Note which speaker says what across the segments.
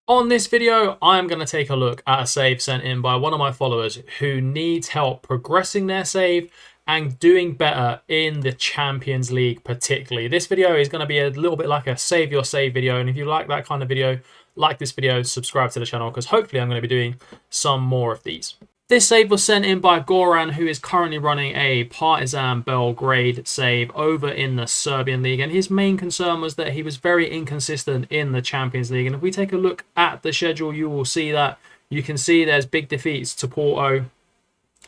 Speaker 1: On this video, I'm going to take a look at a save sent in by one of my followers who needs help progressing their save and doing better in the Champions League particularly. This video is going to be a little bit like a save your save video, and if you like that kind of video, like this video, subscribe to the channel because hopefully I'm going to be doing some more of these. This save was sent in by Goran, who is currently running a Partizan Belgrade save over in the Serbian League. And his main concern was that he was very inconsistent in the Champions League. And if we take a look at the schedule, you will see that you can see there's big defeats to Porto.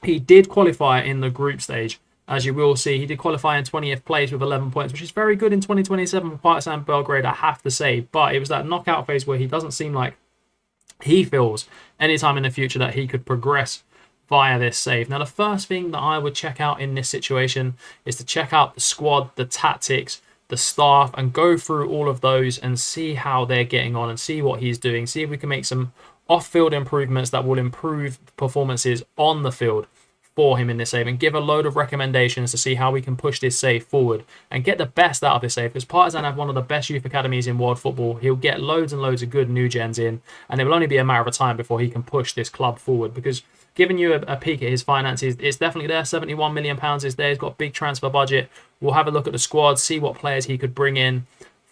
Speaker 1: He did qualify in the group stage, as you will see. He did qualify in 20th place with 11 points, which is very good in 2027 for Partizan Belgrade, I have to say. But it was that knockout phase where he doesn't seem like he feels anytime in the future that he could progress via this save. Now, the first thing that I would check out in this situation is to check out the squad, the tactics, the staff, and go through all of those and see how they're getting on and see what he's doing. See if we can make some off-field improvements that will improve performances on the field for him in this save, and give a load of recommendations to see how we can push this save forward and get the best out of this save, because Partizan have one of the best youth academies in world football. He'll get loads and loads of good new gens in, and it will only be a matter of time before he can push this club forward, because giving you a peek at his finances, it's definitely there. £71 million is there. He's got a big transfer budget. We'll have a look at the squad, see what players he could bring in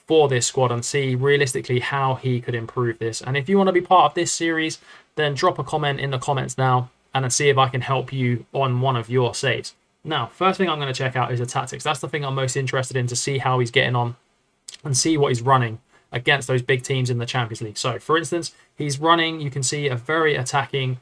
Speaker 1: for this squad and see realistically how he could improve this. And if you want to be part of this series, then drop a comment in the comments now and then see if I can help you on one of your saves. Now, first thing I'm going to check out is the tactics. That's the thing I'm most interested in, to see how he's getting on and see what he's running against those big teams in the Champions League. So, for instance, he's running, you can see, a very attacking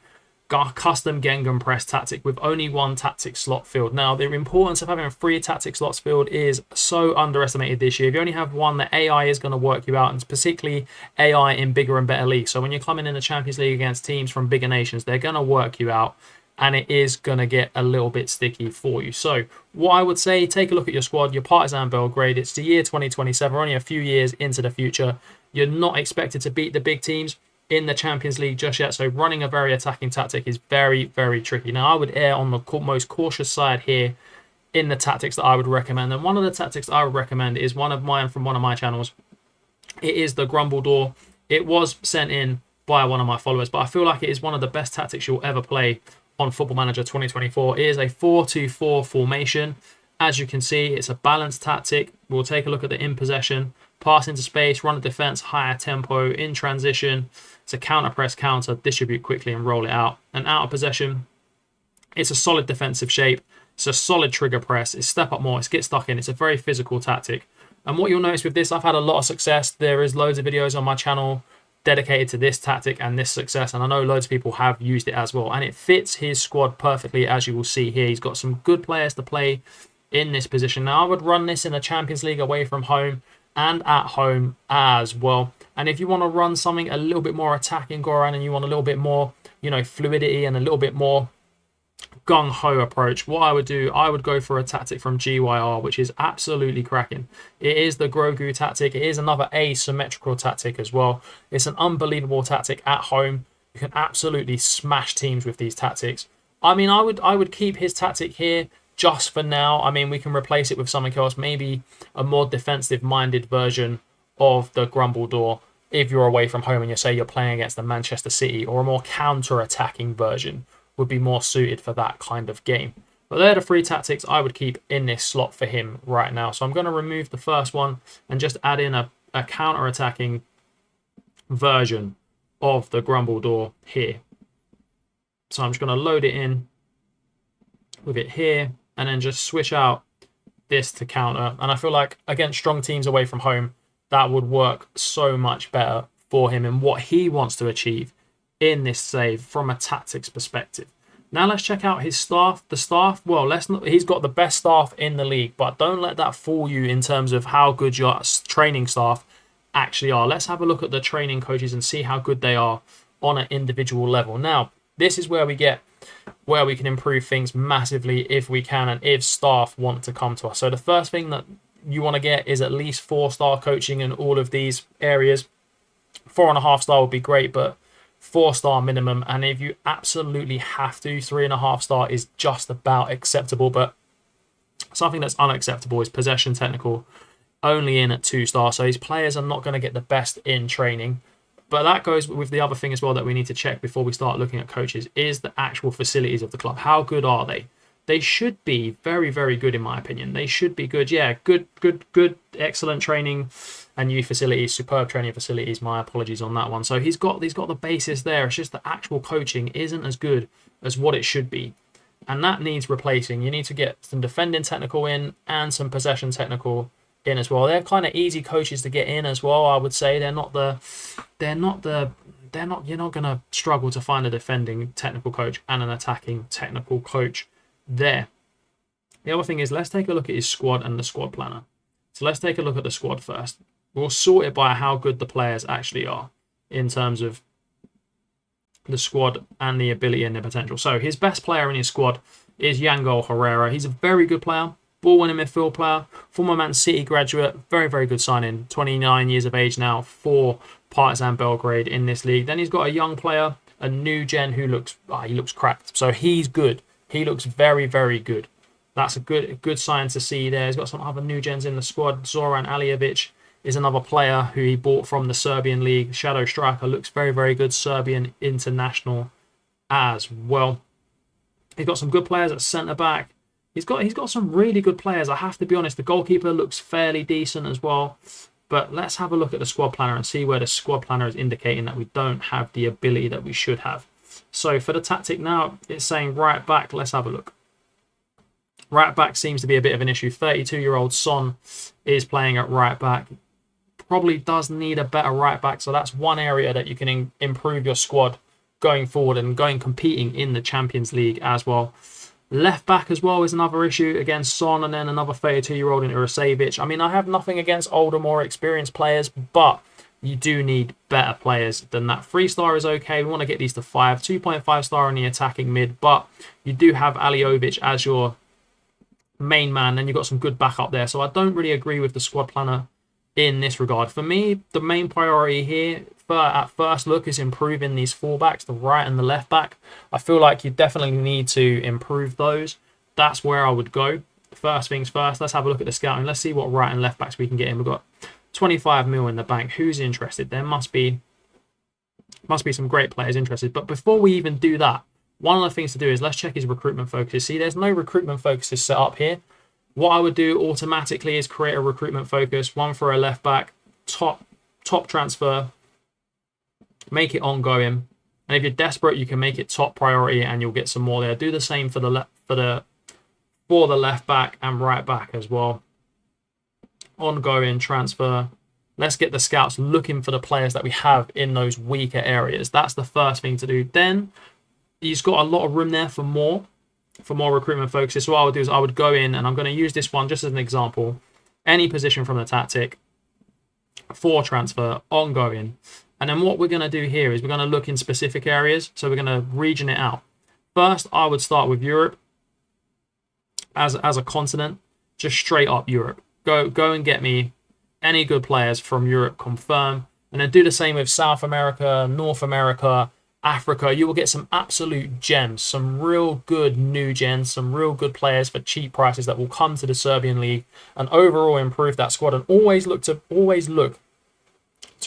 Speaker 1: custom Gengen press tactic with only one tactic slot filled. Now, the importance of having 3 tactic slots filled is so underestimated this year. If you only have one, the AI is going to work you out, and particularly AI in bigger and better leagues. So when you're coming in the Champions League against teams from bigger nations, they're going to work you out, and it is going to get a little bit sticky for you. So what I would say, take a look at your squad, your Partizan Belgrade. It's the year 2027. We're only a few years into the future. You're not expected to beat the big teams in the Champions League just yet, so running a very attacking tactic is very, very tricky. Now, I would err on the most cautious side here in the tactics that I would recommend, and one of the tactics I would recommend is one of mine from one of my channels. It is the Grumble Door. It was sent in by one of my followers, but I feel like it is one of the best tactics you'll ever play on Football Manager 2024. It is a 4-2-4 formation. As you can see, it's a balanced tactic. We'll take a look at the in possession, pass into space, run a defense, higher tempo, in transition. It's a counter press, counter, distribute quickly and roll it out. And out of possession, it's a solid defensive shape. It's a solid trigger press. It's step up more. It's get stuck in. It's a very physical tactic. And what you'll notice with this, I've had a lot of success. There is loads of videos on my channel dedicated to this tactic and this success, and I know loads of people have used it as well. And it fits his squad perfectly, as you will see here. He's got some good players to play in this position. Now, I would run this in the Champions League away from home and at home as well. And if you want to run something a little bit more attacking, Goran, and you want a little bit more, fluidity and a little bit more gung-ho approach, what I would do, I would go for a tactic from GYR, which is absolutely cracking. It is the Grogu tactic. It is another asymmetrical tactic as well. It's an unbelievable tactic at home. You can absolutely smash teams with these tactics. I mean, I would keep his tactic here just for now. I mean, we can replace it with something else, maybe a more defensive-minded version of the Grumble Door if you're away from home and you say you're playing against the Manchester City, or a more counter-attacking version would be more suited for that kind of game. But they're the 3 tactics I would keep in this slot for him right now. So I'm going to remove the first one and just add in a counter-attacking version of the Grumble Door here. So I'm just going to load it in with it here and then just switch out this to counter. And I feel like against strong teams away from home, that would work so much better for him and what he wants to achieve in this save from a tactics perspective. Now let's check out his staff. The staff, well, he's got the best staff in the league, but don't let that fool you in terms of how good your training staff actually are. Let's have a look at the training coaches and see how good they are on an individual level. Now, this is where we can improve things massively if we can, and if staff want to come to us. So the first thing that you want to get is at least 4-star coaching in all of these areas. 4.5-star would be great, but 4-star minimum. And if you absolutely have to, 3.5-star is just about acceptable. But something that's unacceptable is possession technical only in at 2-star. So his players are not going to get the best in training But that goes with the other thing as well that we need to check before we start looking at coaches is the actual facilities of the club. How good are they? They should be very, very good in my opinion. They should be good. Yeah, good, excellent training and youth facilities, superb training facilities. My apologies on that one. So he's got the basis there. It's just the actual coaching isn't as good as what it should be. And that needs replacing. You need to get some defending technical in and some possession technical in as well. They're kind of easy coaches to get in as well, I would say. You're not gonna struggle to find a defending technical coach and an attacking technical coach there. The other thing is, let's take a look at his squad and the squad planner. So let's take a look at the squad first. We'll sort it by how good the players actually are in terms of the squad and the ability and the potential. So his best player in his squad is Yangel Herrera. He's a very good player. Ball-winning midfield player, former Man City graduate, very, very good signing. 29 years of age now for Partizan Belgrade in this league. Then he's got a young player, a new gen who looks cracked. So he's good. He looks very, very good. That's a good sign to see there. He's got some other new gens in the squad. Zoran Alijevic is another player who he bought from the Serbian league. Shadow striker, looks very, very good. Serbian international as well. He's got some good players at centre-back. He's got some really good players. I have to be honest, the goalkeeper looks fairly decent as well. But let's have a look at the squad planner and see where the squad planner is indicating that we don't have the ability that we should have. So for the tactic now, it's saying right back. Let's have a look. Right back seems to be a bit of an issue. 32-year-old Son is playing at right back. Probably does need a better right back. So that's one area that you can improve your squad going forward and competing in the Champions League as well. Left back as well is another issue against Son, and then another 32-year-old in Urasevic. I mean, I have nothing against older, more experienced players, but you do need better players than that. 3-star is okay. We want to get these to 5. 2.5 star on the attacking mid, but you do have Alijovic as your main man, and you've got some good backup there. So I don't really agree with the squad planner in this regard. For me, the main priority here at first look is improving these fullbacks, the right and the left back. I feel like you definitely need to improve those. That's where I would go. First things first, let's have a look at the scouting. Let's see what right and left backs we can get in. We've got 25 mil in the bank. Who's interested? There must be some great players interested. But before we even do that, one of the things to do is let's check his recruitment focuses. See, there's no recruitment focuses set up here. What I would do automatically is create a recruitment focus, one for a left back, top transfer, make it ongoing. And if you're desperate, you can make it top priority and you'll get some more there. Do the same for the left back and right back as well. Ongoing transfer. Let's get the scouts looking for the players that we have in those weaker areas. That's the first thing to do. Then he's got a lot of room there for more recruitment focuses. So what I would do is I would go in, and I'm going to use this one just as an example. Any position from the tactic for transfer, ongoing. And then what we're going to do here is we're going to look in specific areas. So we're going to region it out. First, I would start with Europe as a continent, just straight up Europe. Go and get me any good players from Europe, confirm. And then do the same with South America, North America, Africa. You will get some absolute gems, some real good new gens, some real good players for cheap prices that will come to the Serbian league and overall improve that squad, and always look to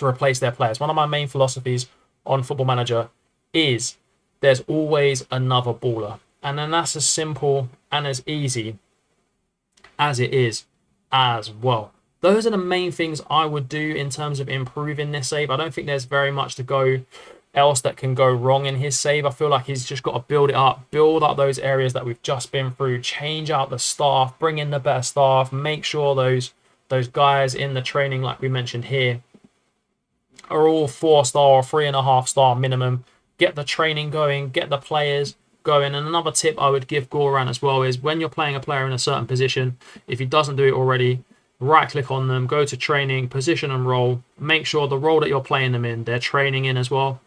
Speaker 1: replace their players. One of my main philosophies on Football Manager is there's always another baller. And then that's as simple and as easy as it is as well. Those are the main things I would do in terms of improving this save. I don't think there's very much to go else that can go wrong in his save. I feel like he's just got to build up those areas that we've just been through, change out the staff, bring in the better staff, make sure those guys in the training, like we mentioned here, are all 4-star or 3.5-star minimum. Get the training going, get the players going. And another tip I would give Goran as well is when you're playing a player in a certain position, if he doesn't do it already, right click on them, go to training, position and role, make sure the role that you're playing them in, they're training in as well.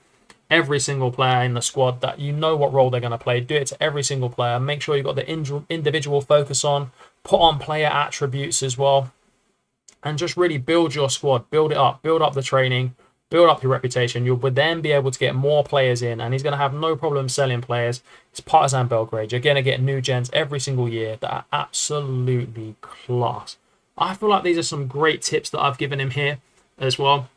Speaker 1: Every single player in the squad, that you know what role they're going to play, do it to every single player. Make sure you've got the individual focus on, put on player attributes as well, and just really build your squad, build it up, build up the training, build up your reputation. You'll then be able to get more players in, and he's going to have no problem selling players. It's Partizan Belgrade. You're going to get new gens every single year that are absolutely class. I feel like these are some great tips that I've given him here as well.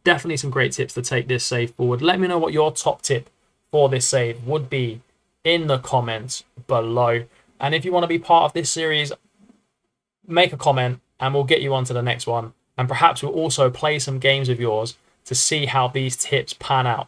Speaker 1: definitely some great tips to take this save forward. Let me know what your top tip for this save would be in the comments below. And if you want to be part of this series, make a comment and we'll get you on to the next one. And perhaps we'll also play some games of yours to see how these tips pan out.